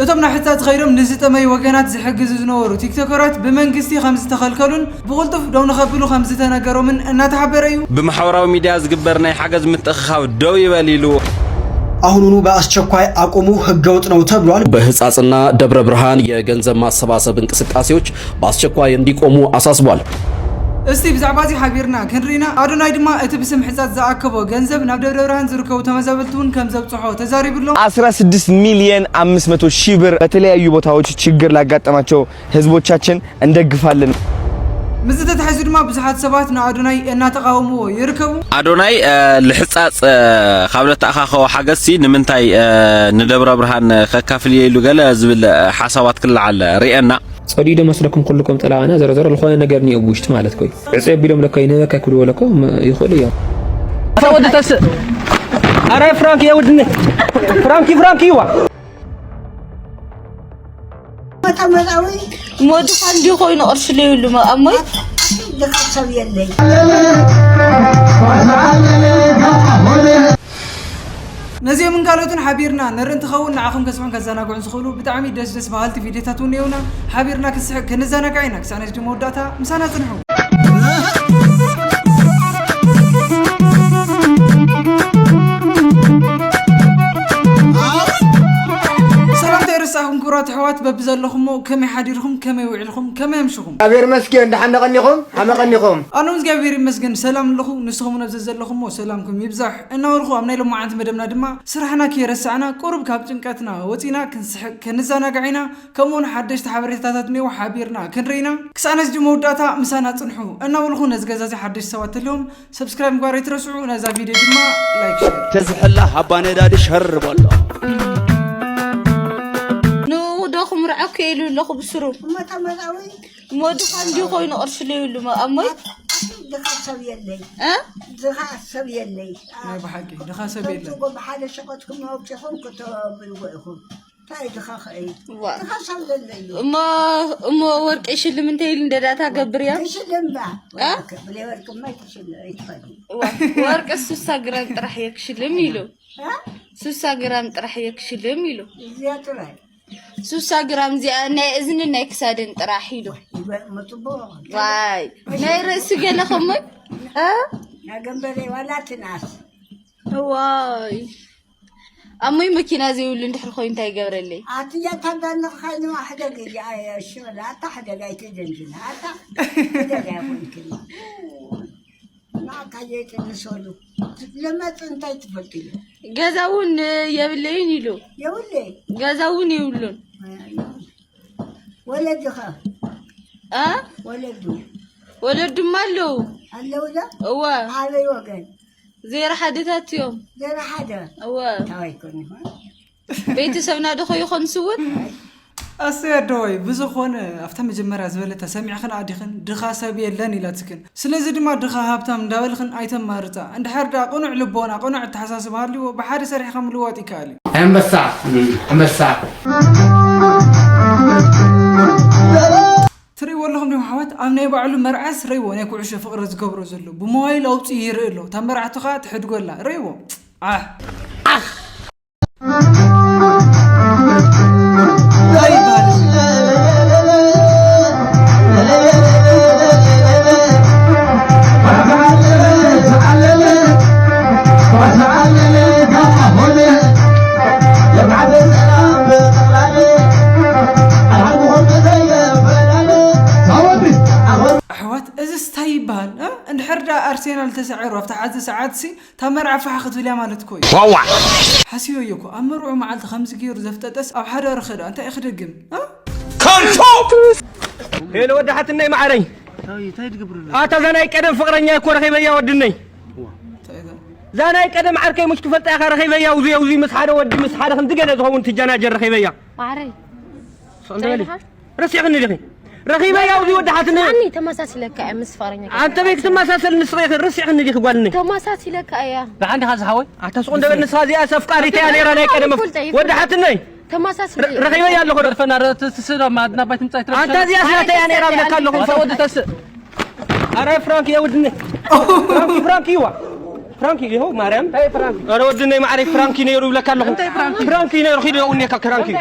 እቶምና ሕታት ኸይሮም ንዝጠመይ ወገናት ዝሕግዙ ዝነበሩ ቲክቶከራት ብመንግስቲ ከምዝ ተኸልከሉን ብቁልጡፍ ደው ንኸብሉ ከምዝ ተነገሮምን እናተሓበረ እዩ ብማሕበራዊ ሚድያ ዝግበር ናይ ሓገዝ ምትእኽኻብ ደው ይበል ኢሉ አሁኑኑ በአስቸኳይ አቁሙ ህገወጥ ነው ተብሏል። በህፃጽና ደብረ ብርሃን የገንዘብ ማሰባሰብ እንቅስቃሴዎች በአስቸኳይ እንዲቆሙ አሳስቧል። እስቲ ብዛዕባ እዚ ሓቢርና ክንሪና አዶናይ ድማ እቲ ብስም ሕፃጽ ዝኣከቦ ገንዘብ ናብ ደብረ ብርሃን ዝርከቡ ተመዛበልቱን ከም ዘብጽሖ ተዛሪብሎ 16 ሚሊዮን 500 ሺህ ብር በተለያዩ ቦታዎች ችግር ላጋጠማቸው ህዝቦቻችን እንደግፋለን። ምዝተት ሓይዙ ድማ ብዙሓት ሰባት ንአዶናይ እናተቃወምዎ ይርከቡ። አዶናይ ልሕፃጽ ካብለት ኣኻኸው ሓገዝሲ ንምንታይ ንደብረ ብርሃን ከካፍል ኢሉ ገለ ዝብል ሓሳባት ክልዓል ሪአና صديده مسلكم كلكم طلعنا زرزر الخوان ነገር ነው ውሽት ማለት ኮይ ዕጽብ ቢሎም ለካይነ ከክሉ ወለኮ ይخول ያ ተወደተስ አረ ፍራንክ ያውድነ ፍራንክ ይዋ መጣመጣዊ ሞድ ካንዲ ኮይኑ ቅርሽ ለይሉ ማአሞይ ደካሰብ የለይ ነዚኦም እንካሎትን ሓቢርና ነርን ትኸውን ንዓኹም ከስዑን ከዘናግዑን ዝኽእሉ ብጣዕሚ ደስ በሃልቲ ቪድዮታት እውን እዩና ሓቢርና ክስሕቅ ክንዘናጋዕ ኢና ክሳብ ነዚ መወዳእታ ምሳና ጽንሑ ሰላም ኩራት ሕዋት በብዘለኹሞ ከመይ ሓዲርኹም ከመይ ውዕልኹም ከመይ ምሽኹም እግዚአብሔር ይመስገን እንደሐነቀኒኹም ሓመቀኒኹም ኣነ እግዚአብሔር ይመስገን ሰላም ለኹ ንስኹም ነብዘ ዘለኹሞ ሰላምኩም ይብዛሕ እናወልኹ ኣብ ናይ ሎማዓንቲ መደብና ድማ ስራሕና ከይረሳዕና ቁርብ ካብ ጭንቀትና ወፂና ክንስሕቅ ክንዘናጋዕና ከምኡውን ሓደሽቲ ሓበሬታታት ንየው ሓቢርና ክንሪና ክሳብ ነዚ መወዳእታ ምሳና ጽንሑ እናወልኹ ነዚ ገዛ እዚ ሓደሽቲ ሰባት ተለዎም ሰብስክራይብ ምግባር ኣይትረስዑ ነዛ ቪድዮ ድማ ላይክ ሼር ተዝሕላ ሃባ ነዳዲ ሸርበሎ ዶኹም ርዓክ ኢሉ ለኹ ብስሩ መጣመጣዊ ሞድ ካንዲ ኮይኑ ቅርሽ ለይሉ ማአሞይ ደካሰብ የለይ ደካሰብ የለይ ናይ በሓቂ ደካሰብ የለይ በሓደ ሸቀጥኩም ወብጭኹም ከተብልወኢኹም ታይ ደካኸይ ደካሰብ የለይ እሞ ወርቅ ሽልም እንተይል እንደዳታ ገብርያ ሽልምባ ብለ ወርቅ ማይ ተሽልም ይትፈዲ ወርቅ 60 ግራም ጥራሕ የክሽልም ኢሉ 60 ግራም ጥራሕ የክሽልም ኢሉ ዝያጥራይ 60 ግራም ዚኣ ናይ እዝኒ ናይ ክሳድን ጥራሕ ኢሉ ዋይ ናይ ርእሲ ገለኹም ናገንበሬ ዋላትናስ ዋይ ኣሞይ መኪና ዘይብሉ እንድሕር ኮይኑ እንታይ ይገብረለይ ኣትያ ታዳንኻኒ ዋሕደግ ሽመላ ኣታ ሓደጋ ይትደንዝና ኣታ ሓደጋ ይኮንክኒ ናካየት ንሰሉ ለመጽ እንታይ ትፈልጥዩ ገዛውን የብለይን ኢሉ የውለይ ገዛውን ይውሉን ወለድኻ ወለዱም አለው አለውላ እዋ አበይ ወገን ዘራ ሓደታት እዮም ዘራ ሓደ እዋ ታዋይኮን ቤተሰብና ደኸ ይኾን ስውን ኣስተያዶይ ብዙኾነ ኣብታ መጀመርያ ዝበለታ ሰሚዕኽን ኣዲኽን ድኻ ሰብ የለን ኢላትክን ስለዚ ድማ ድኻ ሃብታም እንዳበልኽን ኣይተማርፃ እንድሕር ዳ ቁኑዕ ልቦና ቁኑዕ ተሓሳስብ ሃልይዎ ብሓደ ሰሪሕኻ ምልዋጥ ይከኣል እዩ አንበሳ ትሪእዎ ኣለኹም ዲም ሓወት ኣብ ናይ ባዕሉ መርዓስ ርኢዎ ናይ ኩዕሾ ፍቕሪ ዝገብሮ ዘሎ ብሞባይል ኣውፅኡ ይርኢ ኣሎ እታ መራዕትኻ ትሕድጎላ ርኢዎ أرسنال تسعر وفتحت ساعات سي تمرع فحخت ولا مالت كوي واوا حسيو يكو أمروا مع 5 كيلو زفتتس أو حدا رخد أنت أخدقم ها كنتو هنا ودحت الني معري تاي تقبر زناي قدم فقرنيا يكون رخيبيا ودني زناي قدم عركي مش كفلت اخر رخيبيا وزي مسحاده ود مسحاده خنتقنا زهون تجناجر رخيبيا معري صندلي رسيغني لخي رخيبة يا ودي ودحتني عني تماسات لك يا مسفرني أنت بيك تماسات النسريخ الرسيخ اللي يخوانني تماسات لك يا بعد هذا هوي أتصون ده بالنسبة هذه أسفكاري تاني رانا كده ودحتني تماسات رخيبة يا الله فانا تسير ما عندنا بيت نتاي أنت دي أسرة تاني رانا كلهم فود تس أنا فرانكي يا ودني فرانكي يوا فرانكي هو مريم أنا ودني ما أعرف فرانكي نيرو لك كلهم فرانكي نيرو خير يا أوني كفرانكي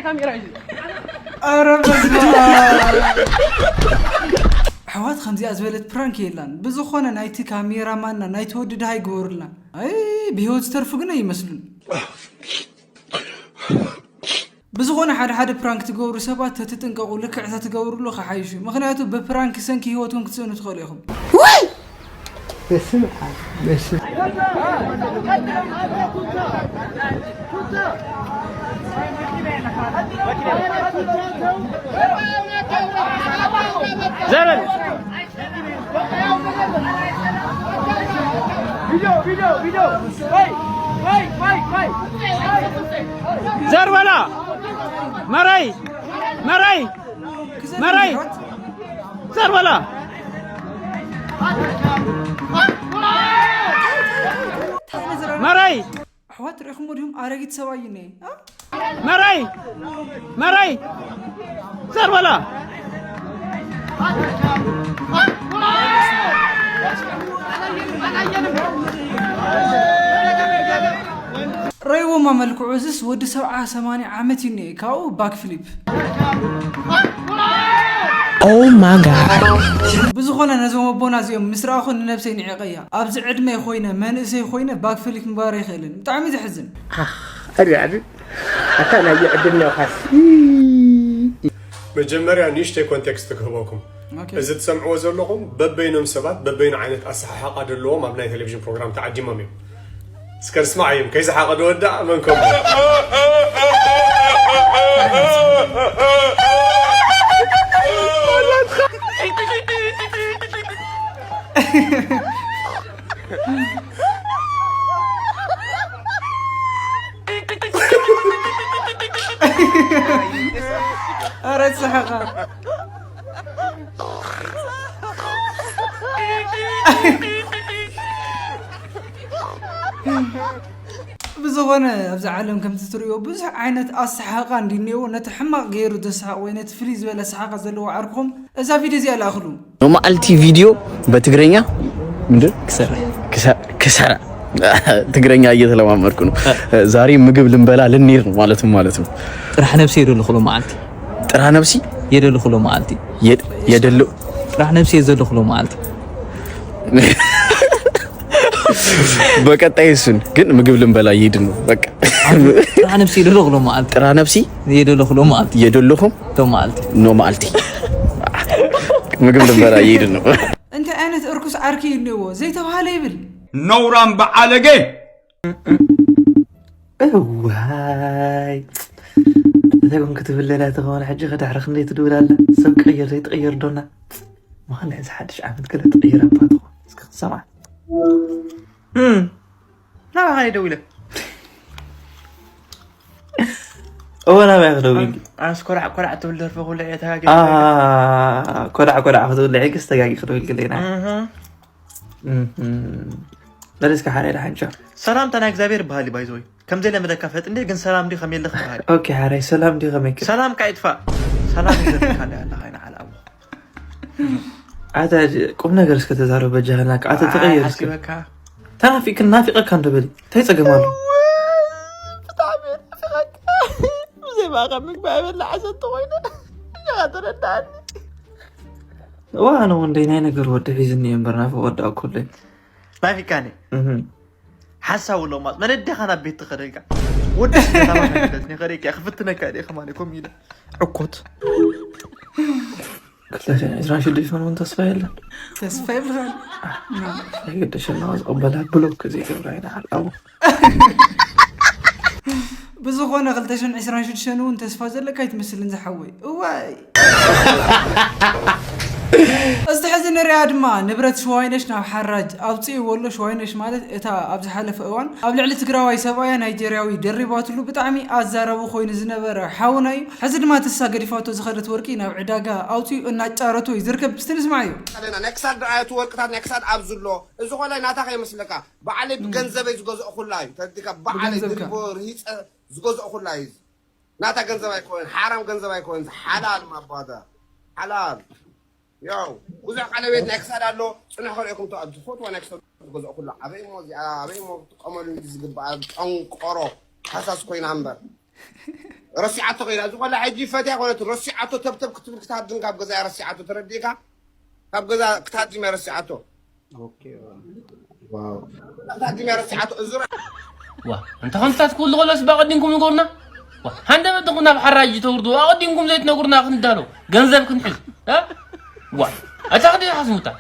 حوات خمزي أزبلت برانك يلان بزخونا نايتي كاميرا مانا نايتي ودد هاي قورلان أي بيهود سترفقنا يمثلون بزخونا حد برانك تقورو سبات تتنققو لك عتا تقورو لو خحايشو مغنياتو ببرانك سنكي هوتون كتسونو تخوليهم وي زرن فيديو زربلا مري زربلا مري حوات ريخمو ديهم آرقيت سوايني مري زربلا ريو ما ملكو عزيز ود 7 عامت يني كاو باك فليب Oh my god بزخونا نزوم بونا زيوم مسراخون نفسي نعقيا ابز عدمه خوينا منسي خوينا باك فليب مباري خيلن بطعمي تحزن اري انا يعدلنا وخاس مجمريا نيشتي كونتكست كهبوكم اذا تسمعوا زلكم ببينهم سبات ببين عينت اصحاحه دلوهم ابناء تلفزيون بروجرام تاع ديمامي سكر اسمعيم كيس حق ودع منكم أرد سحقا بزغنا أبز عالم كم تتريو بز عينت أسحاقا دينيو نتحمق غيرو تسحق وينت فريز ولا سحاقا زلو عرقهم إذا فيديو زي الآخرون نوما ألتي فيديو بتقرينيا مندر كسرة تقرينيا أيه لو ما مركونه زاري مقبل لنبلا للنير مالتهم راح نفسي يدل خلو معلتي راح نفسي يدل خلو معلتي يدل راح نفسي يدل خلو معلتي በቀጣይ እሱን ግን ምግብ ልንበላ እየሄድን ነው በቃ راح نفسي يدل خلو معلتي راح نفسي يدل خلو معلتي يدلهم نو معلتي ምግብ ልንበላ እየሄድን ነው انت انا اركس عركي اللي زي توهاله يبل نوران بعالقه واي تقوم كتب لنا تغون حجي غدا عرخ لي تدور لا سوق غير زي تغير دونا ما نعز حدش عامل كله تغير باتو سمع لا هاي دوله وانا ما يغدوي انا كرع تقول له فوق ولا يتهاجم كرع تقول لي عكس تجاي خدوي لنا درسك حالي رح نشوف سلام تنا اغزابير بهالي بايزوي كم زي لما دكفت اندي كن سلام دي خميل لخ بهالي اوكي حاري سلام دي خميك سلام كايدفا سلام دي خلي الله هنا على ابو عاد قوم نغرس كتزارو بجهناك عاد تغير اسكبك ترى فيك النافقه كان دبلي تيصقمالو تعبير فيك زي ما غمك بابل عسد وينه يا ترداني وانا وندينا نغير ود في زني برنا فودا كله ما في كاني حسا ولا ما من الدخنا بيت خريقه ودي تمام خريقه خفتنا كادي خمانكم يدا عكوت قلت له اذا شو ديشون وانت تصفيل نعم قديش الناس قبلها بلوك زي كبرينا على الأول بزخونا غلطشن 20 شنو انت تسفازل لك يتمثل نزحوي واي استحزن رياض ما نبرت شوينش ناب حراج ابصي ولا شوينش مالت اتا ابز حلف اوان اب لعل تግራዋይ ሰባያ ናይጄሪያዊ ደሪባትሉ ብጣዕሚ አዛረቡ ኮይኑ ዝነበረ ሓውናይ ሕዚ ድማ ተሳገዲ ፎቶ ዝኸደት ወርቂ ናብ ዕዳጋ አውጪ እና ጫረቱ ይዝርከብ ስትንስማዩ አለና ነክሳድ አያቱ ወርቅታት ነክሳድ አብዝሎ እዚ ኾላይ ናታ ከይመስለካ በዓለይ ብገንዘበይ ዝገዝኦ ኩላይ ተዲካ በዓለይ ድሪቦር ሂፀ ዝገዝኦ ኩላይ ናታ ገንዘብ አይኮን ሓራም ገንዘብ አይኮን ሓላል ማባዳ ሓላል ያው ብዙ ቀለቤት ነክሳድ አሎ ጽንሕ ኸሪኩም ተአድ ፎቶ ነክሳድ ዝገዝኦ ኩላ አበይ ሞዚ አበይ ሞ ተቀመሉ ዝግባ ጠንቆሮ ሓሳስ ኮይና አንበር رسعته غير أزوج لا حيجي فتح قلت رسعته تب كتب كتاب كاب جزاء رسعته ترديكا كاب جزاء كتاب ما رسعته أوكي واو كتاب ما رسعته أزور وا أنت خمسات كل غلس بقدمكم نقولنا وا هندا بدكنا بحراج توردو أقدمكم زيت نقولنا خندارو جنزب كنحل ها وا أتاخدي حسمتا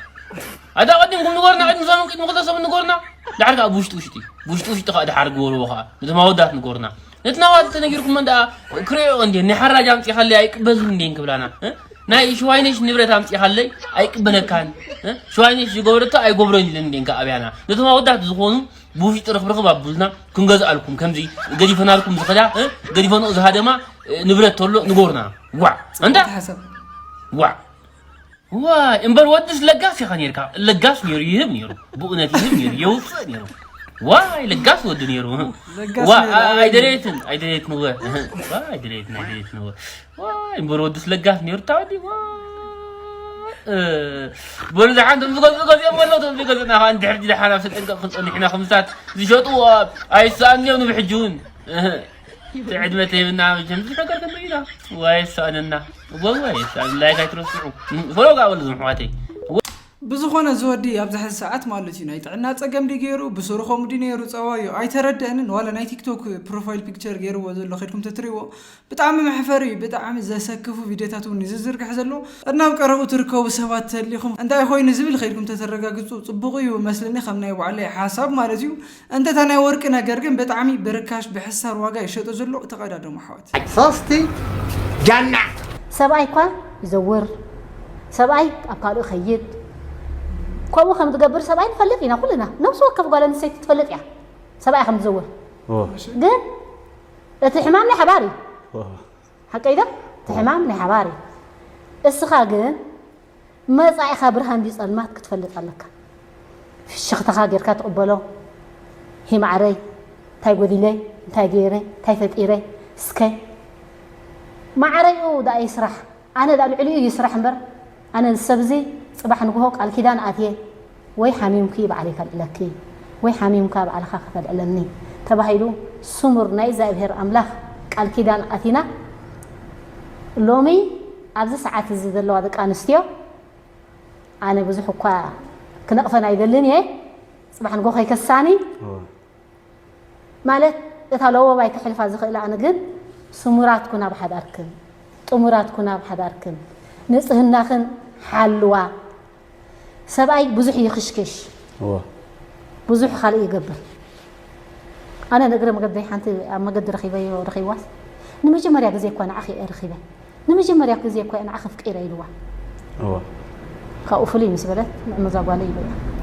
أتاخدمكم نقولنا عند نظام كده مقدس نقولنا لعرق بوشتوشتي تخاد حرق وروها مثل ما ودات نقولنا نتناوات تنقيركم من دا كريو عندي نحراج أمتي خلي أيقبل مندين كبلانا ناي شوينيش نبرة أمتي خلي أيقبل كان شوينيش جورتا أي جبرين لندين كأبيانا مثل ما ودات زخون بوشي ترخ بابولنا كنجز عليكم كمزي قدي فناركم زخدا قدي فنو زهادة ما نبرة تولو نقولنا وا أنت حسب وا إمبر ودش لقاس يا خنيركا لقاس يريهم يرو بؤنتي هم يريوف يرو واي لقاس ودن يرو ايدريتن نو ايدريتن نو واي إمبر ودش لقاس يرو تاودي برد عندهم بقول يوم ولا تقول بقول أنا عندي حرج لحنا في الأنقاض إحنا خمسات زيشطوا أي سان يوم بيحجون عدمتي من نعم جنب فكر كم بينا واي ساننا والله سان لا يكترسوا فلوقا ولا زمحواتي بزخونه زودي ابزح الساعات مالتي نايت عنا صقم دي غيرو بسورخوم دي نيرو صوايو ايتردانن ولا ناي تيك توك بروفايل بيكتشر غيرو وزلو خيدكم تتريو بتعم محفري بتعم زسكفو فيديوهاتو نززر كحزلو انا بقراو تركو سبات تليكم انت خوين زبل خيدكم تترغاغصو صبغيو مسلني خمناي وعلي حساب مالتيو انت تانا ورق ነገር ግን በጣም በርካሽ በحسار ዋጋ ይሸጡ ዘሎ ተቀዳደሙ حوات صاستي جنة سبعي كوا يزور سبعي ابقالو خيد كم خم تجبر سبعين فلفينا كلنا نفس وقف قال نسيت تفلف يا سبعة خم تزور جن تحمام لحباري حكي ده تحمام لحباري السخاجن ما صاي خبرها عندي صلمات كتفلت عليك في الشخص خاجر كتقبله هي معري تاي وديلي تاي جيري تاي فتيري سكي معري او دا يسرح انا دا العلي يسرح مبر انا السبزي صباح نقول على كيدان آتيه وي حميم كيب عليك لكي وي حميم كاب على خاخ فدعلني تبهيلو سمر نايزا بهر أملاخ على كيدان آتينا لومي عبز ساعات الزيد اللو هذاك أنستيو أنا بزحو كوا كنقفنا يدلني صباح نقول هيك الثاني مالك يتلوه باي كحلف هذا إلى أنا قد سمرات كنا بحد أركن طمرات كنا بحد أركن نصهن خن حلوة سبعي بزح يخشكش بزح خالي يقبل أنا نقدر مقدر حنتي ما قدر رخيبي ورخيواس نمجي مريك زي كون أخي رخيبة نمجي مريك زي كون أخف كير يلوا خاوفلي مسبلت مزاقوالي بيا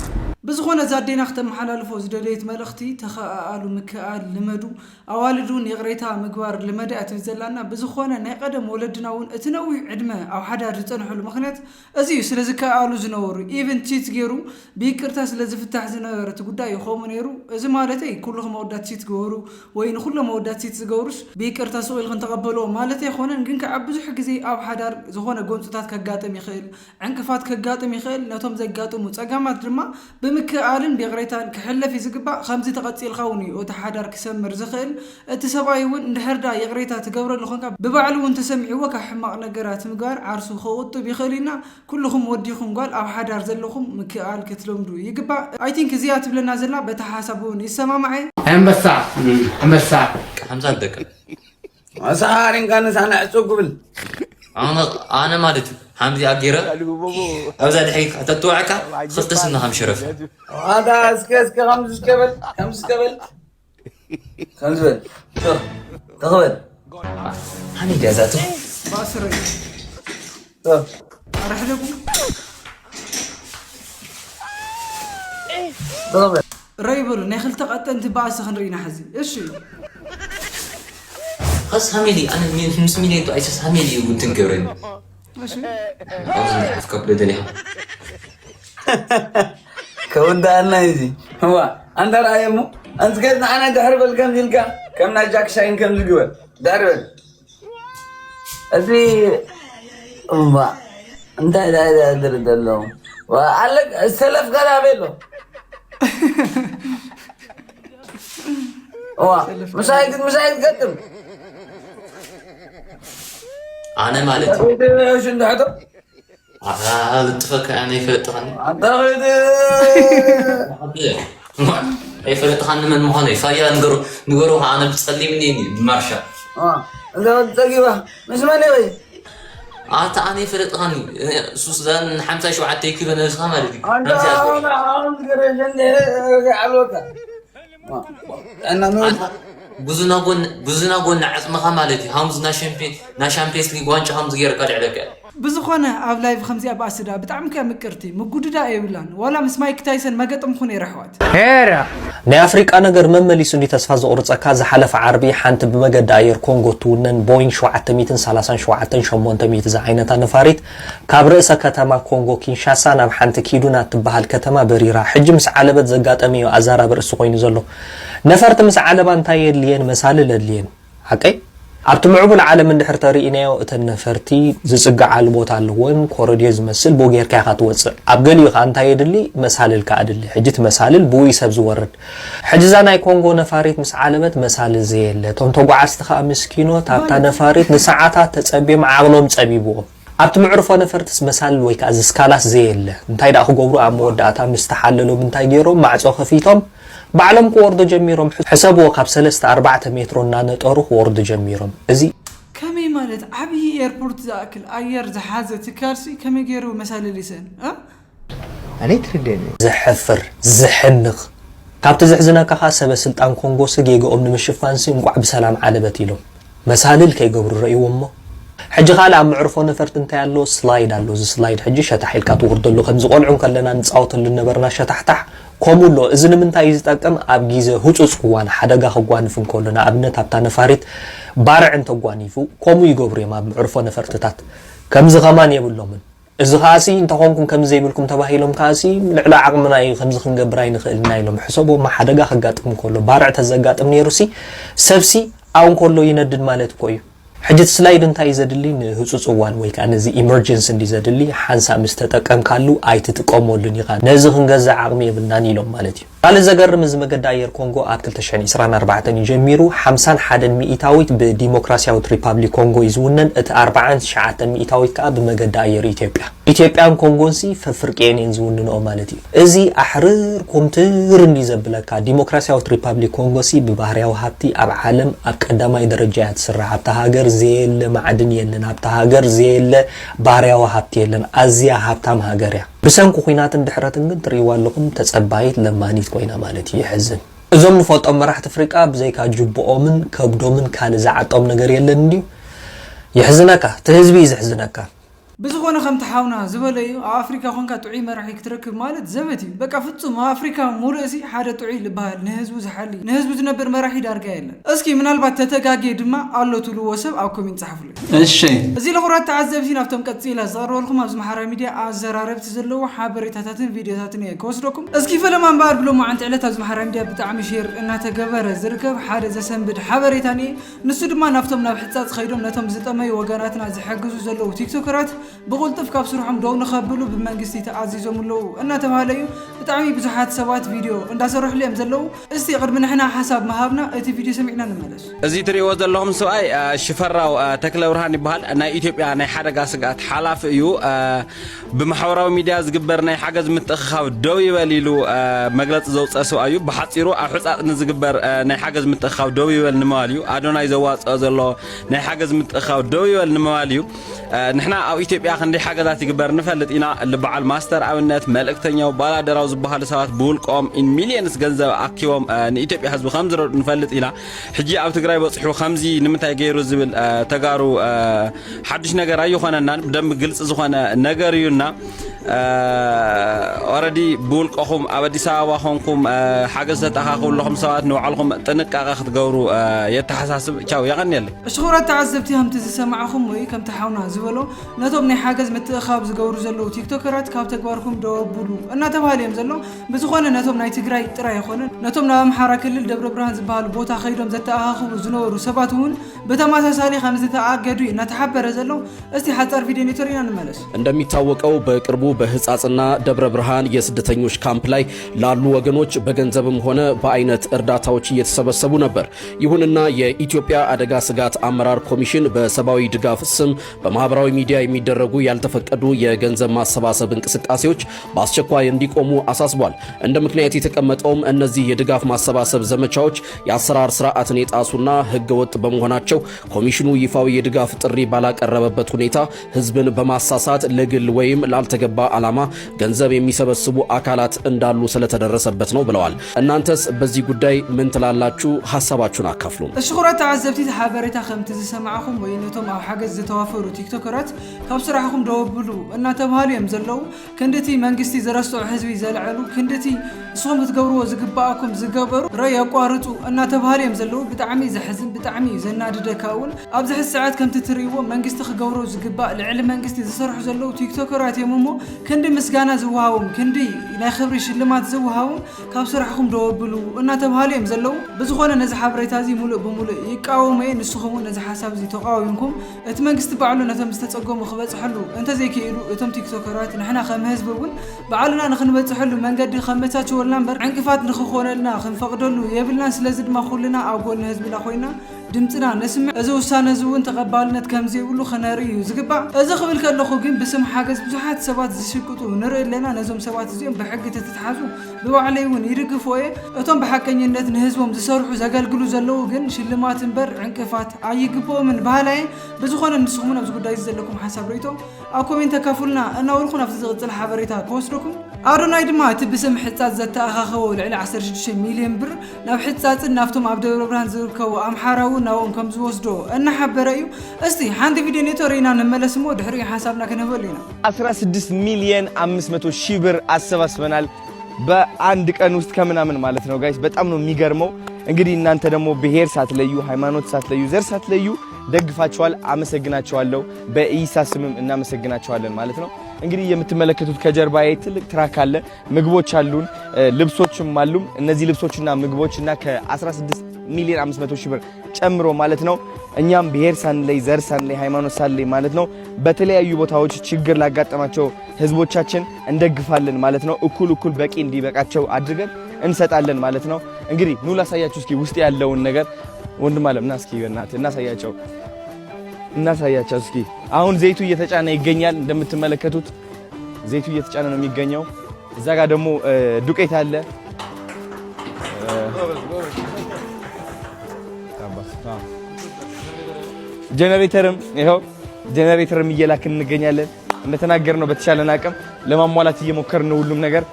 بزخونه زادينا ختم حلالفو زدليت ملختي تخاالو مكال لمدو اوالدون يغريتا مغبار لمدا اتزلانا بزخونه ناي قدم ولدناون اتنوي عدمه او حدار صنحلو مخنيت ازي سلازكالو زنورو ايفن تشيت غيرو بيكرتا سلازفتح زنورت غداي يخوم نيرو ازي مالتي كلهم مودات تشيت غورو وين كلهم مودات تشيت غورش بيكرتا سويل كن تقبلوا مالتي يخونن غن كعبزو حغزي او حدار زخونه غونصታት كغاطم يخيل عنكفات كغاطم يخيل نتوم زغاطمو صقامات دما مكالن بيغريتان كحلف يزقبا خمسه تقصيل خوني وتحدار كسمر زخيل اتسبايون اندحردا يغريتا تغبر لخونكا ببعلو انت سمعوا كحماق نغرات مغار عرسو خوتو بيخلينا كلكم وديكم قال او حدار زلكم مكال كتلمدو يغبا اي ثينك زيات بلنا زلا بتحاسبون يسمع معي امبسا 50 دقيقه أسعارين كان سنة أسوقبل أنا ما دت حمزي أجيرة أوزاد حيك تتوعك خلصنا هم شرف هذا اسك خمس قبل شوف تقبل هني جازاته باسري راح لكم تقبل ريبل نخل تقطع انت باس خنرينا حزي ايش خلاص هميلي أنا من اسمي تو أيش هميلي وقلت نكرين ماشي أوزن أفكار بدنيها كون ده أنا يجي هو أنت رأيمو أنت كده أنا دهر بالكم جلكا كم نجاك شاين كم جوا دهر أزي أمبا أنت ده در دلهم وعلق السلف قرابله هو مشاهد قدم أنا مالتي ايش انت حدا؟ الاتفاق أنا يفرطخني اعتقد يفرطخني من مهني فيا نقولوا أنا بتصلي منين بمرشا انت تجيبه مش ماني وي أنا يفرطخني سوسدان 57 كيلو نسخة مالتي انا عاوز قرشن علوكا انا بزنا قلنا عزمها مالتي همز ناشامبيونز ليغ وانش همز غير قاعد عليك بزخونه اب لايف 5 اب اسدا بتعم كمقرتي مغوددا ايبلان ولا مس مايك تايسون ماغطم خوني رحوات هيرا ناي افريقا ነገር መመሊሱ እንዲ ተስፋ ዘቆርጸካ ዝሓለፈ ዓርቢ ሓንቲ ብመገዲ ኣየር ኮንጎ ትውነን ቦይንግ 737 ዛ ዓይነታ ነፋሪት ካብ ርእሰ ከተማ ኮንጎ ኪንሻሳ ናብ ሓንቲ ኪዱና ትበሃል ከተማ በሪራ ሕጂ ምስ ዓለበት ዘጋጠሚዮ ኣዛራ በርእሱ ኮይኑ ዘሎ ነፈርቲ ምስ ዓለባ እንታይ የድልየን መሳልል የድልየን ሓቀይ ኣብቲ ምዕቡል ዓለም እንድሕር ተሪኢናዮ እተን ነፈርቲ ዝጽጋዓሉ ቦታ ኣለዎን ኮሪድዮ ዝመስል ቦጌርካ ኢኻ ትወፅእ ኣብ ገሊኡ ኸ እንታይ የድሊ መሳልልካ ኣድሊ ሕጂ ትመሳልል ብውይ ሰብ ዝወርድ ሕጂ እዛ ናይ ኮንጎ ነፋሪት ምስ ዓለበት መሳልል ዘየለ እቶም ተጓዓዝቲ ኸኣ ምስኪኖት ኣብታ ነፋሪት ንሰዓታት ተጸቢዮም ዓቕሎም ጸቢብዎም ኣብቲ ምዕርፎ ነፈርትስ መሳልል ወይ ከዓ ዝስካላስ ዘየለ እንታይ ዳ ክገብሩ ኣብ መወዳእታ ምስ ተሓለሎም እንታይ ገይሮም ማዕጾ ከፊቶም بعلم كوردو جميرهم حسابو قاب 3-4 متر نانطرو كوردو جميرهم ازي كمي مالت عبي ايربورت زاكل اير زحازه تكارسي كمي غيرو مسال لسان اني تردني زحفر زحنق قاب تزحزنا كخا سب سلطان كونغو سغيغو من مشفانسي انقع بسلام علبتيلو مسالل كيغبرو رأيومو حجي خال عم عرفو نفرت انت يالو سلايد الو سلايد حجي شتحيل كاتوردلو خمز قلعون كلنا نصاوت لنبرنا شتحتح كومولو اذن منتا يزطقم اب غيزه حصص قوان حدغا خغوانفن كلنا ابنت ابتا نفاريت بارع انت غوانيفو كومو يغبري ما عرفو نفرتታት كمز غمان يبلومن እዚ ኻሲ እንተ ኾንኩም ከም ዘይብልኩም ተባሂሎም ካሲ ልዕላ ዓቕምና እዩ ከምዚ ክንገብር ኣይንኽእልና ኢሎም ሕሰቦ ማ ሓደጋ ከጋጥም ከሎ ባርዕ ተዘጋጥም ነይሩሲ ሰብሲ አሁን ከሎ ይነድድ ማለት እኮ እዩ حجت سلايد انتاي زدلي نهصص وان ወይ ካን እዚ ኢመርጀንሲ እንዲዘድሊ ሓንሳ ምስ ተጠቀምካሉ ኣይትጥቀመሉን ይኻ ነዚ ክንገዛ ዓቕሚ ይብልናን ኢሎም ማለት እዩ ቃል ዘገርም እዚ መገዲ ኣየር ኮንጎ ኣብ 2024 ጀሚሩ 51 ሚኢታዊት በዲሞክራሲያዊት ሪፐብሊክ ኮንጎ ይዝውነን እቲ 49 ሚኢታዊት ከዓ በመገዲ ኣየር ኢትዮጵያን ኮንጎንሲ ፈፍርቄን ይዝውነነው ማለት እዩ እዚ ኣሕርር ኮምትር እንዲዘብለካ ዲሞክራሲያዊት ሪፐብሊክ ኮንጎሲ በባህርያዊ ሃብቲ ኣብ ዓለም ኣብ ቀዳማይ ደረጃ ያትስራ ኣብታ ሃገር زيل معدن يلن هبتا هاجر زيل باريا وهبت يلن أزيا هبتام هاجريا بسنكو خينات اندحرات انجد ريوان لكم تتصبايت لما نيت كوينا مالتي يحزن ازوم نفوت ام راح تفريقا بزيكا جبو من كبدو من كان زعط ام نجر يلن ديو يحزنكا تهزبي يحزنكا بزغونه خم تحاونا زبليو افريكا خونكا طعي مرح يكتركب مالت زبتي بقى فتصم افريكا مورسي حدا طعي لبال نهزو زحلي نهزو تنبر مرح يدارغا يلا اسكي منالبات تتغاغي دما الله تلو وسب او كومنت صحفلي እሺ እዚ ለኹራት ተዓዘብቲና ኣብቶም ቀፂላ ዘቕርበልኩም ኣብ ማሕበራዊ ሚድያ ኣዘራረብቲ ዘለዎ ሓበሬታታትን ቪድዮታትን እየ ከወስደኩም እስኪ ፈለማ እምበር ብሎ ማዓንቲ ዕለት ኣብ ማሕበራዊ ሚድያ ብጣዕሚ ሼር እናተገበረ ዝርከብ ሓደ ዘሰንብድ ሓበሬታን እየ ንሱ ድማ ናብቶም ናብ ሕፃፅ ኸይዶም ነቶም ዝጠመዩ ወገናትና ዝሕግዙ ዘለዉ ቲክቶከራት ብቁልጥፍ ካብ ስርሖም ደው ንኸብሉ ብመንግስቲ ተኣዚዞም ኣለዉ እናተባሃለ እዩ ብጣዕሚ ብዙሓት ሰባት ቪድዮ እንዳሰርሑሉ እዮም ዘለዉ እስቲ ቅድሚ ንሕና ሓሳብ መሃብና እቲ ቪድዮ ሰሚዕና ንመለስ እዚ ትሪእዎ ዘለኹም ሰብኣይ ሽፈራው ተክለ ብርሃን ይበሃል ናይ ኢትዮጵያ ናይ ሓደጋ ስጋት ሓላፊ እዩ ብማሕበራዊ ሚድያ ዝግበር ናይ ሓገዝ ምትእኽኻብ ደው ይበል ኢሉ መግለፂ ዘውፅአ ሰብኣይ እዩ ብሓፂሩ ኣብ ሕፃፅ ንዝግበር ናይ ሓገዝ ምትእኽኻብ ደው ይበል ንምባል እዩ ኣዶናይ ዘዋፅኦ ዘሎ ናይ ሓገዝ ምትእኽኻብ ደው ይበል ንምባል እዩ ንሕና ኣብ ኢትዮጵያ ክንደይ ሓገዛት ይግበር ንፈልጥ ኢና ልበዓል ማስተር ኣብነት መልእክተኛው ባላደራው ዝበሃሉ ሰባት ብውልቆም ኢን ሚሊየንስ ገንዘብ ኣኪቦም ንኢትዮጵያ ህዝቢ ከም ዝረዱ ንፈልጥ ኢና ሕጂ ኣብ ትግራይ በፅሑ ከምዚ ንምንታይ ገይሩ ዝብል ተጋሩ حدش نجار أيه خنا نان بدم جلس زخنا نجار يونا أردي بولك أخم أبدي سوا خنكم حاجة ستأخذ لهم ساعات نوعلهم تنك أخذ جورو يتحسس كاو يغني لي الشهورات تعذبتي هم تزسمع معهم وي كم تحاولنا زو ዝበሎ ነቶም ናይ ሓገዝ ምትእኻብ ዝገብሩ ዘለው ቲክቶከራት ካብ ተግባርኩም ደወብሉ እናተባሃልዮም ዘሎ ብዝኾነ ነቶም ናይ ትግራይ ጥራይ ይኾነን ነቶም ናብ ኣምሓራ ክልል ደብረ ብርሃን ዝበሃሉ ቦታ ኸይዶም ዘተኣኻኽቡ ዝነበሩ ሰባት እውን በተመሳሳሊ ከም ዝተኣገዱ እናተሓበረ ዘሎ እስቲ ሓጻር ቪድዮ ኔትወርክና እንመለስ። እንደሚታወቀው በቅርቡ በህጻጽና ደብረ ብርሃን የስደተኞች ካምፕ ላይ ላሉ ወገኖች በገንዘብም ሆነ በአይነት እርዳታዎች እየተሰበሰቡ ነበር። ይሁንና የኢትዮጵያ አደጋ ስጋት አመራር ኮሚሽን በሰብአዊ ድጋፍ ስም በማህበራዊ ሚዲያ የሚደረጉ ያልተፈቀዱ የገንዘብ ማሰባሰብ እንቅስቃሴዎች በአስቸኳይ እንዲቆሙ አሳስቧል። እንደ ምክንያት የተቀመጠውም እነዚህ የድጋፍ ማሰባሰብ ዘመቻዎች የአሰራር ስርዓትን የጣሱና ህገወጥ በመሆናቸው ኮሚሽኑ ይፋዊ የድጋፍ ጥሪ ባላቀረበበት ሁኔታ ህዝብን በማሳሳት ለግል ወይም ላልተገባ ዓላማ ገንዘብ የሚሰበስቡ አካላት እንዳሉ ስለተደረሰበት ነው ብለዋል። እናንተስ በዚህ ጉዳይ ምን ትላላችሁ? ሐሳባችሁን አካፍሉ። እሽኹራት ተዓዘብቲ ሓበሬታ ከምቲ ዝሰማዕኹም ወይ ነቶም ኣብ ሓገዝ ዝተዋፈሩ ቲክቶከራት ካብ ስራሕኩም ደወብሉ እናተባሃሉ እዮም ዘለው ክንድቲ መንግስቲ ዝረስዑ ህዝቢ ዘልዕሉ ክንድቲ ንስኹም ክትገብርዎ ዝግባኣኩም ዝገበሩ ራይ ያቋርጡ እናተባሃሉ እዮም ዘለው ብጣዕሚ ዘሕዝን ብጣዕሚ ዘናድደካ እውን ኣብዚ ሕዚ ሰዓት ከምቲ ትርእይዎ መንግስቲ ክገብሮ ዝግባእ ልዕሊ መንግስቲ ዝሰርሑ ዘለው ቲክቶከራት እዮም እሞ ክንዲ ምስጋና ዝወሃቦም ክንዲ ናይ ክብሪ ሽልማት ዝወሃቦም ካብ ስራሕኩም ደወብሉ እናተባሃሉ እዮም ዘለው ብዝኾነ ነዚ ሓበሬታ እዚ ሙሉእ ብሙሉእ ይቃወሙ እየ ንስኹም ነዚ ሓሳብ እዚ ተቃዊምኩም እቲ መንግስቲ ባዕሉ ነቶም ዝተጸገሙ ክበጽሕሉ እንተዘይክኢሉ እቶም ቲክቶከራት ንሕና ከም ህዝቢ እውን ባዕሉና ንኽንበጽሕሉ መንገዲ ከመቻችወልና እምበር ዕንቅፋት ንኽኾነልና ክንፈቅደሉ የብልናን። ስለዚ ድማ ኩልና ኣብ ጎኒ ህዝብና ኮይና ድምፅና ነስምዕ እዚ ውሳነ እዚ እውን ተቐባልነት ከም ዘይብሉ ክነርኢ እዩ ዝግባእ። እዚ ክብል ከለኹ ግን ብስም ሓገዝ ብዙሓት ሰባት ዝሽቅጡ ንርኢ ኣለና። ነዞም ሰባት እዚኦም ብሕጊ ተተሓዙ ብባዕለይ እውን ይድግፎ እየ። እቶም ብሓቀኝነት ንህዝቦም ዝሰርሑ ዘገልግሉ ዘለው ግን ሽልማት እምበር ዕንቅፋት ኣይግብኦምን ባህላየ። ብዝኾነ ንስኹም ኣብዚ ጉዳይ ዘለኩም ሓሳብ ርእቶ ኣብ ኮሜንት ተካፍሉና እናውልኹ ናብቲ ዝቕፅል ሓበሬታ ክወስደኩም። ኣዶናይ ድማ እቲ ብስም ሕጻጽ ዘተኣኻኸቦ ልዕሊ 16 ሚልዮን ብር ናብ ሕጻጽን ናብቶም ኣብ ደብረ ብርሃን ዝርከቡ ኣምሓራዊ ናዎም ከም ዝወስዶ እናሓበረ እዩ። እስቲ ሓንቲ ቪድዮ ኔትወርክና እንመለስ እሞ ድሕሪ ሓሳብና ክንህበሉ ኢና። 16 ሚሊዮን 500 ሺህ ብር አሰባስበናል በአንድ ቀን ውስጥ ከምናምን ማለት ነው ጋይስ። በጣም ነው የሚገርመው። እንግዲህ እናንተ ደግሞ ብሔር ሳትለዩ ሃይማኖት ሳትለዩ ዘር ሳትለዩ ደግፋችኋል። አመሰግናችኋለሁ። በኢሳ ስምም እናመሰግናችኋለን ማለት ነው። እንግዲህ የምትመለከቱት ከጀርባዬ ትልቅ ትራክ አለ። ምግቦች አሉን፣ ልብሶችም አሉ። እነዚህ ልብሶችና ምግቦችና ከ16 ሚሊዮን 500 ሺህ ብር ጨምሮ ማለት ነው እኛም ብሔር ሳንለይ ዘር ሳንለይ ሃይማኖት ሳንለይ ማለት ነው በተለያዩ ቦታዎች ችግር ላጋጠማቸው ህዝቦቻችን እንደግፋለን ማለት ነው። እኩል በቂ እንዲበቃቸው አድርገን እንሰጣለን ማለት ነው። እንግዲህ ኑ ላሳያችሁ እስኪ ውስጥ ያለውን ነገር። ወንድም አለም ና እስኪ በእናትህ እናሳያቸው እስኪ። አሁን ዘይቱ እየተጫነ ይገኛል። እንደምትመለከቱት ዘይቱ እየተጫነ ነው የሚገኘው። እዛ ጋር ደግሞ ዱቄት አለ። ጀነሬተርም ይሄው ጀነሬተርም እየላክን እንገኛለን። እንደተናገርነው በተቻለን አቅም ለማሟላት እየሞከርን ነው ሁሉም ነገር።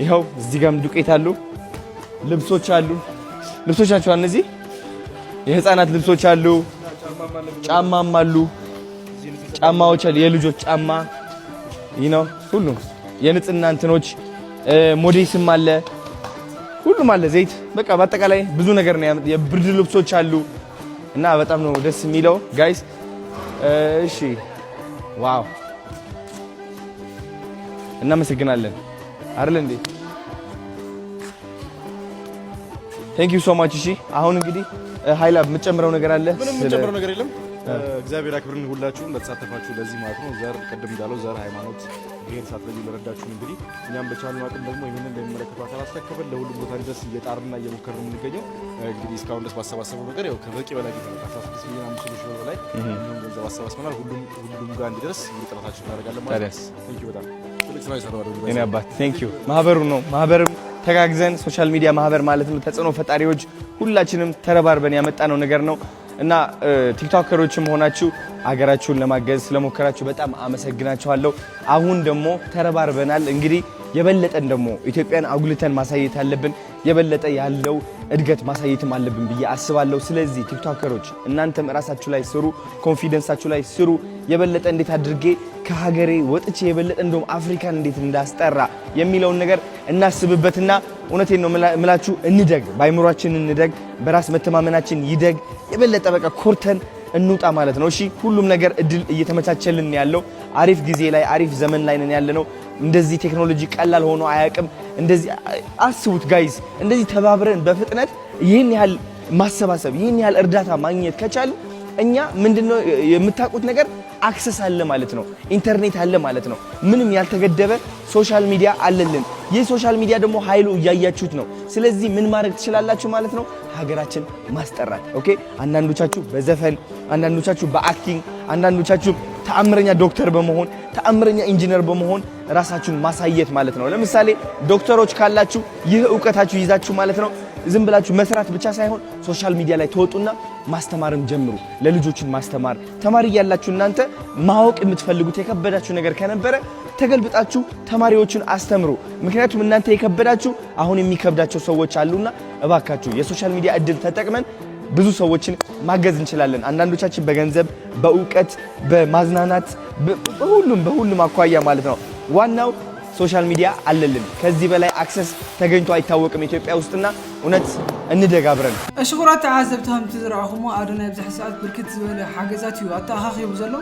ይሄው እዚህ ጋርም ዱቄት አሉ፣ ልብሶች አሉ። ልብሶች ናቸው እነዚህ የህፃናት ልብሶች አሉ፣ ጫማም አሉ፣ ጫማዎች አሉ፣ የልጆች ጫማ ነው ሁሉም የንጽህና እንትኖች ሞዴስም አለ፣ ሁሉም አለ። ዘይት በቃ በአጠቃላይ ብዙ ነገር ነው። የብርድ ልብሶች አሉ እና በጣም ነው ደስ የሚለው ጋይስ። እሺ ዋው እናመሰግናለን አይደል እንዴ? ቴንክ ዩ ሶ ማች። እሺ አሁን እንግዲህ ኃይላ የምትጨምረው ነገር አለ? ምንም የምትጨምረው ነገር የለም። እግዚአብሔር ያክብርን ሁላችሁም ለተሳተፋችሁ ለዚህ ማለት ነው። ዘር ቅድም እንዳለው ዘር ሃይማኖት ብሔር ሳትለዩ ለረዳችሁን እንግዲህ እኛም በቻልነው አቅም ደግሞ ይሄንን እንደሚመለከቱ አካል አስረክበን ለሁሉም ቦታ ድረስ እየጣርንና እየሞከርን የምንገኘው እንግዲህ እስካሁን ድረስ ባሰባሰበው ነገር ያው ከበቂ በላይ ነው። 16 ሚሊዮን 500 ሺህ በላይ ገንዘብ አሰባስበናል። ሁሉም ጋር እንዲደርስ ጥረታችን እናደርጋለን ማለት ነው። ቴንክ ዩ በጣም ትልቅ ስራ ይሰራሉ። እኔ አባት ቴንክ ዩ። ማህበሩ ነው ማህበርም ተጋግዘን ሶሻል ሚዲያ ማህበር ማለት ነው ተጽዕኖ ፈጣሪዎች ሁላችንም ተረባርበን ያመጣነው ነገር ነው እና ቲክቶከሮችም ሆናችሁ አገራችሁን ለማገዝ ስለሞከራችሁ በጣም አመሰግናችኋለሁ። አሁን ደግሞ ተረባርበናል። እንግዲህ የበለጠን ደግሞ ኢትዮጵያን አጉልተን ማሳየት አለብን። የበለጠ ያለው እድገት ማሳየትም አለብን ብዬ አስባለሁ። ስለዚህ ቲክቶከሮች እናንተም ራሳችሁ ላይ ስሩ፣ ኮንፊደንሳችሁ ላይ ስሩ። የበለጠ እንዴት አድርጌ ከሀገሬ ወጥቼ የበለጠ እንደውም አፍሪካን እንዴት እንዳስጠራ የሚለውን ነገር እናስብበትና እውነቴን ነው ምላችሁ እንደግ፣ ባይምሯችን እንደግ፣ በራስ መተማመናችን ይደግ። የበለጠ በቃ ኮርተን እንውጣ ማለት ነው። እሺ ሁሉም ነገር እድል እየተመቻቸልን ያለው አሪፍ ጊዜ ላይ አሪፍ ዘመን ላይ ነን ያለነው። እንደዚህ ቴክኖሎጂ ቀላል ሆኖ አያውቅም። እንደዚህ አስቡት ጋይስ፣ እንደዚህ ተባብረን በፍጥነት ይህን ያህል ማሰባሰብ ይህን ያህል እርዳታ ማግኘት ከቻል እኛ ምንድነው የምታውቁት ነገር አክሰስ አለ ማለት ነው። ኢንተርኔት አለ ማለት ነው። ምንም ያልተገደበ ሶሻል ሚዲያ አለልን። ይህ ሶሻል ሚዲያ ደግሞ ኃይሉ እያያችሁት ነው። ስለዚህ ምን ማድረግ ትችላላችሁ ማለት ነው? ሀገራችን ማስጠራት። ኦኬ አንዳንዶቻችሁ በዘፈን፣ አንዳንዶቻችሁ በአክቲንግ፣ አንዳንዶቻችሁ ተአምረኛ ዶክተር በመሆን ተአምረኛ ኢንጂነር በመሆን ራሳችሁን ማሳየት ማለት ነው። ለምሳሌ ዶክተሮች ካላችሁ ይህ ዕውቀታችሁ ይዛችሁ ማለት ነው ዝም ብላችሁ መስራት ብቻ ሳይሆን ሶሻል ሚዲያ ላይ ተወጡና ማስተማርም ጀምሩ። ለልጆችን ማስተማር ተማሪ ያላችሁ እናንተ ማወቅ የምትፈልጉት የከበዳችሁ ነገር ከነበረ ተገልብጣችሁ ተማሪዎችን አስተምሩ። ምክንያቱም እናንተ የከበዳችሁ አሁን የሚከብዳቸው ሰዎች አሉና እባካችሁ የሶሻል ሚዲያ እድል ተጠቅመን ብዙ ሰዎችን ማገዝ እንችላለን። አንዳንዶቻችን በገንዘብ፣ በእውቀት፣ በማዝናናት በሁሉም አኳያ ማለት ነው። ዋናው ሶሻል ሚዲያ አለልን። ከዚህ በላይ አክሰስ ተገኝቶ አይታወቅም ኢትዮጵያ ውስጥና እውነት እንደጋብረን እሽኩራት ተዓዘብተም ትዝራኹሞ አዶናይ ብዛሕ ሰዓት ብርክት ዝበለ ሓገዛት እዩ ኣተኣኻኺቡ ዘሎ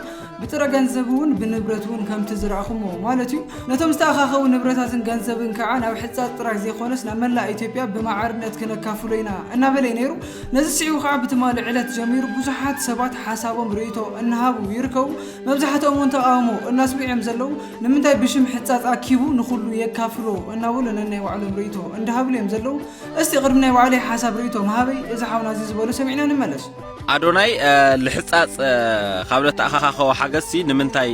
ብጥረ ገንዘብውን ብንብረትውን ከም ትዝራኹሞ ማለት እዩ። ነቶም ዝተኣኻኸቡ ንብረታትን ገንዘብን ከዓ ናብ ሕፃፅ ጥራይ ዘይኮነስ ናብ መላእ ኢትዮጵያ ብማዕርነት ክነካፍሎ ኢና እናበለ ነይሩ። ነዚ ስዒቡ ከዓ ብትማሊ ዕለት ጀሚሩ ብዙሓት ሰባት ሓሳቦም ርእይቶ እናሃቡ ይርከቡ። መብዛሕትኦም እውን ተቃውሞ እናስሚዖም ዘለው ንምንታይ ብሽም ሕፃፅ ኣኪቡ ንኹሉ የካፍሎ እናበሉ ነናይ ባዕሎም ርእይቶ እንዳሃብሉ እዮም ዘለው። እስቲ ቅድሚ ናይ ባዕለይ ሓሳብ ርእይቶ ማሃበይ እዚ ሓውና እዚ ዝበሎ ሰሚዕና ንመለስ። ኣዶናይ ልሕፃፅ ካብ ለተኣኻኻኸቦ ሓገዝሲ ንምንታይ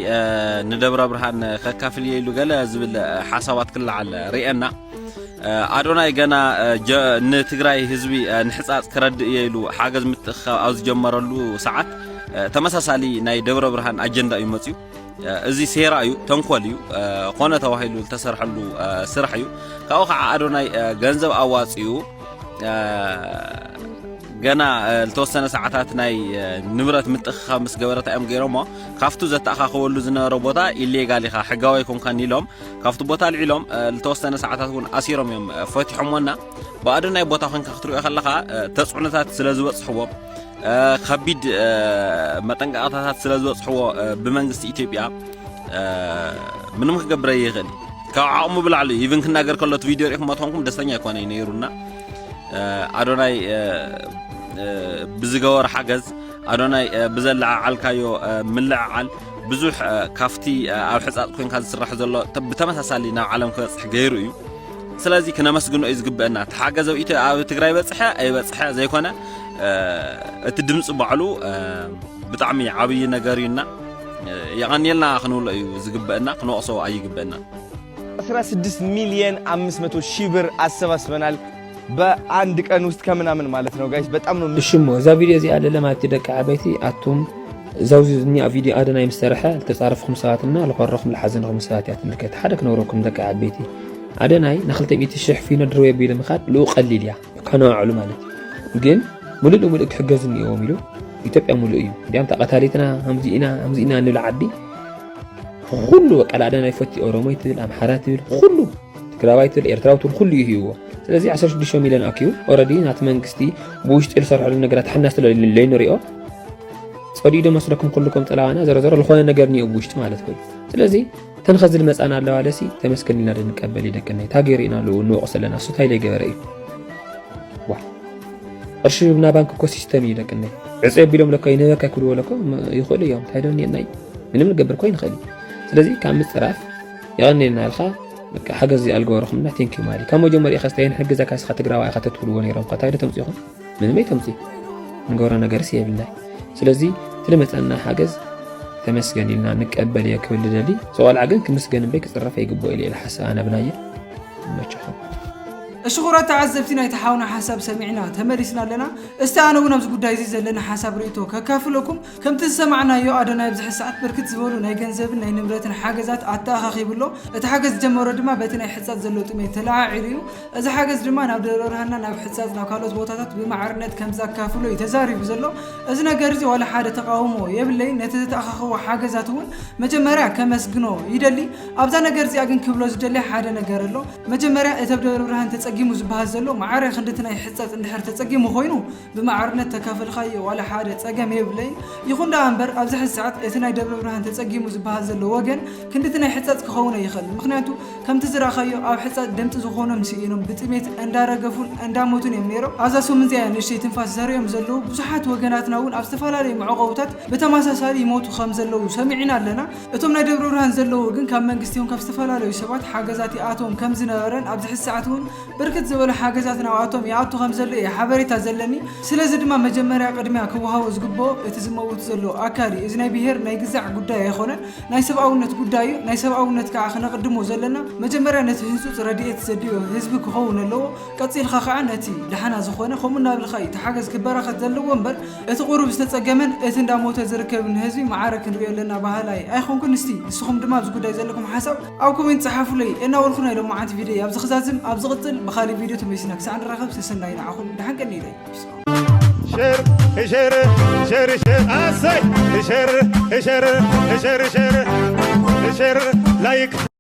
ንደብረ ብርሃን ከካፍል እየ ኢሉ ገለ ዝብል ሓሳባት ክልዓል ርአና። ኣዶናይ ገና ንትግራይ ህዝቢ ንሕፃፅ ክረድእ እየ ኢሉ ሓገዝ ምትእኽኻብ ኣብ ዝጀመረሉ ሰዓት ተመሳሳሊ ናይ ደብረ ብርሃን ኣጀንዳ እዩ መፅዩ። እዚ ሴራ እዩ፣ ተንኮል እዩ፣ ኮነ ተባሂሉ ዝተሰርሐሉ ስራሕ እዩ። ካብኡ ከዓ ኣዶናይ ገንዘብ ኣዋፅኡ ገና ዝተወሰነ ሰዓታት ናይ ንብረት ምትእኽኻብ ምስ ገበረታ እዮም ገይሮሞ ካብቱ ዘተኣኻኽበሉ ዝነበረ ቦታ ኢሌጋል ኢኻ ሕጋዊ ኣይኮንካን ኢሎም ካብቱ ቦታ ልዒሎም ዝተወሰነ ሰዓታት እውን ኣሲሮም እዮም ፈቲሖምዎና። ብኣዶናይ ቦታ ኮንካ ክትሪኦ ከለኻ ተፅዕኖታት ስለ ዝበፅሕዎ ከቢድ መጠንቀቕታታት ስለ ዝበፅሕዎ ብመንግስቲ ኢትዮጵያ ምንም ክገብረ ይኽእል ካብ ዓቕሙ ብላዕሊ ኢቭን ክናገር ከሎት ቪድዮ ሪኢኹም ትኾንኩም ደስተኛ ኣይኮነይ ነይሩና። ኣዶናይ ብዝገበሮ ሓገዝ ኣዶናይ ብዘለዓዓልካዮ ምልዕዓል ብዙሕ ካፍቲ ኣብ ሕፃፅ ኮንካ ዝስራሕ ዘሎ ብተመሳሳሊ ናብ ዓለም ክበፅሕ ገይሩ እዩ። ስለዚ ክነመስግኖ እዩ ዝግብአና። ተሓገዘ ኣብ ትግራይ በፅሐ ኣይበፅሐ ዘይኮነ እቲ ድምፂ ባዕሉ ብጣዕሚ ዓብይ ነገር እዩና የቐኒልና ክንብሎ እዩ ዝግብአና፣ ክንወቕሶ ኣይግብአና። 16 ሚሊዮን 500 ሺህ ብር አሰባስበናል በአንድ ቀን ውስጥ ከምናምን ማለት ነው ጋይስ። በጣም ነው እሽሞ እዛ ቪዲዮ እዚ አለ ለማለት ደቂ ዓበይቲ አቱም ዘውዝኛ ቪዲዮ አደናይ ምስተረሐ ተጻረፍኩም ሰባትና ለቆረኩም ለሐዘንኩም ሰባት ያትልከት ሓደ ክነብረኩም ደቂ ዓበይቲ አደናይ ን200 ሺህ ፊኖ ድሮ የቢለ ምኻድ ሉ ቀሊል ያ ከነዋዕሉ ማለት ግን ሙሉእ ክሕገዝን እዮም ኢሉ ኢትዮጵያ ሙሉእ እዩ ዲያም ተቀታሊትና hamziina ንብል ዓዲ ሁሉ ወቀላደና ይፈቲ ኦሮሞ ይትል አምሓራ ይትል ሁሉ ትግራዋይ ይትል ኤርትራዊ ይትል ሁሉ ይህይዎ። ስለዚህ 16 ሚሊዮን አኪዩ ኦሬዲ ናት መንግስቲ ብውሽጢ ዝሰርሐሉ ነገራት ሓናስ ስለለይ ንሪኦ ጸዲዶ መስለኩም ኩልኩም ጥላዋና ዘረዘረ ለኾነ ነገር ነው ብውሽጢ ማለት ነው። ስለዚህ ተንኸዝል መጻና አለው አለሲ ተመስከኒና ደንቀበል ይደቀናይ ታገሪና ለው ንወቅሰለና ሱታይ ላይ ገበረ እዩ ዋ እርሽብና ባንክ እኮ ሲስተም ይደቀናይ ዕጽብ ቢሎም ለካ ይነበካ ክሉ ወለኮ ይخل እዮም ታይዶን የናይ ምንም ነገር ኮይን ኸሊ ስለዚህ ካብ ምጽራፍ ያኔና አልኻ በቃ ሓገዝ አልገበረኹምና ቴንክ ዩ ማሊ ካብ መጀመሪያ ኸስተይን ሕግዘካ ስኻ ትግራዋይ ከተትብልዎ ነይሮም ታይዶ ተምጽኢኹም ምንም ተምጽኢ ንገበረ ነገር ሲየብልናይ ስለዚህ ስለመጻና ሓገዝ ተመስገኒልና ንቀበል የክብል ደሊ ሰዋልዓ ግን ክምስገን በይ ክጽረፈ ይግቦ ኢለ الحساب انا ብናየ መቸኹም الشغرات تعذبتنا يتحاونا حساب سمعنا تمارسنا لنا استعانونا بزقوداي زي لنا حساب ريتو ككافلكم كم تسمعنا يو ادنا بزح ساعات بركت زبولو ناي ገንዘብን ናይ ንብረትን ሓገዛት ኣተኣኻኺብሎ እቲ ሓገዝ ጀመረ ድማ በቲ ናይ ሕፃት ዘሎ ጥሜት ተላዓዒሉ እዚ ሓገዝ ድማ ናብ ደረርሃና ናብ ሕፃት ናብ ካልኦት ቦታታት ብማዕርነት ከም ዘካፍሎ ይተዛሪቡ ዘሎ እዚ ነገር እዚ ወላ ሓደ ተቃውሞ የብለይ ነቲ ተኣኻኽቦ ሓገዛት እውን መጀመሪያ ከመስግኖ ይደሊ ኣብዛ ነገር እዚ ግን ክብሎ ዝደሊ ሓደ ነገር ኣሎ መጀመሪያ እቲ ደረርሃን تسقيمو زبهازلو معاري خندتنا يحصص اندحر تسقيمو خوينو بمعارنت تكافل خاي ولا حاجه تسقم يبلي يخون دا انبر ابزح الساعات اتنا دبر برهان تسقيمو زبهازلو وجن كندتنا يحصص كخونه يخل مخنياتو كم تزرا خايو او حصص دمت زخونه مسيينو بتميت اندارغفون انداموتون يميرو ازاسو من زي نشي تنفاس زاريوم زلو بزحات وجناتنا ون ابستفالاري معقوتات بتماساسالي يموتو خمزلو سمعنا لنا اتوم نادبر برهان زلو ግን ካብ መንግስቲውን ካብ ዝተፈላለዩ ሰባት ሓገዛት ይኣቶም ከም ዝነበረን ኣብዚ ሕሳዓት እውን ብርክት ዝበሉ ሓገዛት ናብኣቶም ይኣቱ ከም ዘሎ ሓበሬታ ዘለኒ ስለዚ ድማ መጀመርያ ቅድሚያ ክወሃቦ ዝግብኦ እቲ ዝመውት ዘሎ ኣካል እዚ ናይ ብሄር ናይ ግዛዕ ጉዳይ ኣይኮነን ናይ ሰብኣውነት ጉዳይ እዩ ናይ ሰብኣውነት ከዓ ክነቅድሞ ዘለና መጀመርያ ነቲ ህንፁፅ ረድኤት ዘድዮ ህዝቢ ክኸውን ኣለዎ ቀፂልካ ከዓ ነቲ ድሓና ዝኾነ ከምኡ እናብልካ እቲ ሓገዝ ክበራኸት ዘለዎ እምበር እቲ ቁሩብ ዝተፀገመን እቲ እንዳሞተ ዝርከብን ህዝቢ ማዕረ ክንሪኦ ኣለና ባህላይ ኣይኮንኩን እስቲ ንስኹም ድማ ኣብዚ ጉዳይ ዘለኩም ሓሳብ ኣብ ኮሜንት ጽሓፉ ለይ እና ወልኩና ኢሎም ማዓንቲ ቪድዮ ኣብ ዝኽዛዝም ኣብ ዝቕፅል ብኻሊ ቪድዮ ተመሲና ክሳዕ ንራኸብ ሰሰናይ ንዓኹም ድሓንቀኒ ኢለይ شر شر شر شر أسي شر شر شر شر شر لايك